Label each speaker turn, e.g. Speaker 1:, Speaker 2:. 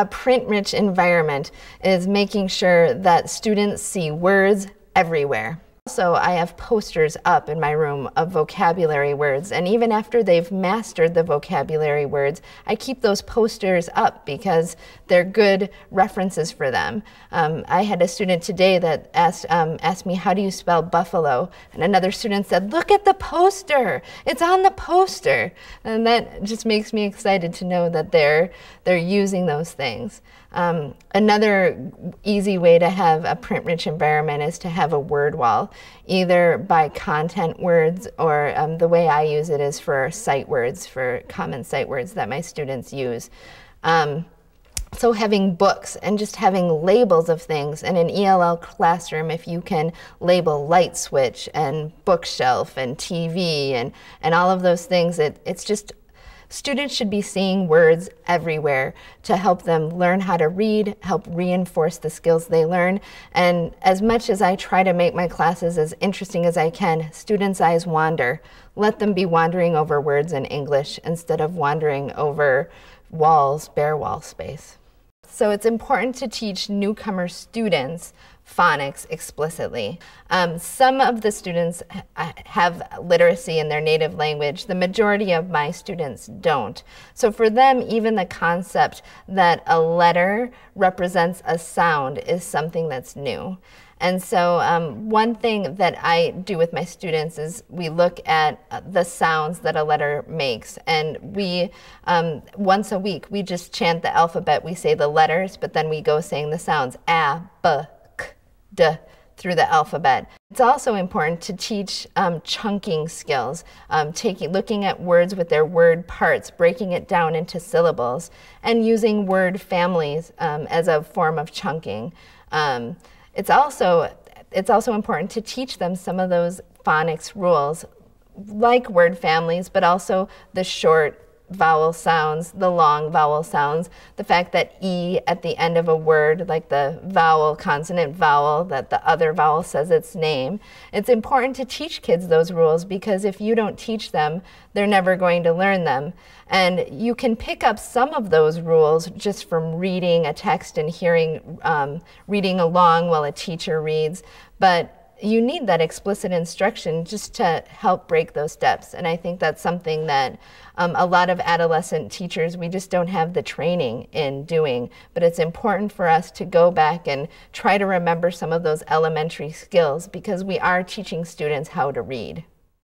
Speaker 1: a print-rich environment is making sure that students see words everywhere. Also, I have posters up in my room of vocabulary words, and even after they've mastered the vocabulary words, I keep those posters up because they're good references for them. I had a student today that asked me, how do you spell buffalo? And another student said, look at the poster, it's on the poster. And that just makes me excited to know that they're using those things. Another easy way to have a print-rich environment is to have a word wall, either by content words or the way I use it is for sight words, for common sight words that my students use. So having books and just having labels of things. In an ELL classroom, if you can label light switch and bookshelf and TV and all of those things, it's just students should be seeing words everywhere to help them learn how to read, help reinforce the skills they learn. And as much as I try to make my classes as interesting as I can, students' eyes wander. Let them be wandering over words in English instead of wandering over walls, bare wall space. So it's important to teach newcomer students phonics explicitly. Some of the students have literacy in their native language. The majority of my students don't. So for them, even the concept that a letter represents a sound is something that's new. And so one thing that I do with my students is we look at the sounds that a letter makes. And we, once a week, we just chant the alphabet. We say the letters, but then we go saying the sounds, a, b, k, d, through the alphabet. It's also important to teach chunking skills, looking at words with their word parts, breaking it down into syllables, and using word families as a form of chunking. It's also important to teach them some of those phonics rules, like word families, but also the short vowel sounds, the long vowel sounds, the fact that E at the end of a word, like the vowel, consonant vowel, that the other vowel says its name. It's important to teach kids those rules because if you don't teach them, they're never going to learn them. And you can pick up some of those rules just from reading a text and reading along while a teacher reads, but you need that explicit instruction just to help break those steps. And I think that's something that a lot of adolescent teachers, we just don't have the training in doing. But it's important for us to go back and try to remember some of those elementary skills because we are teaching students how to read.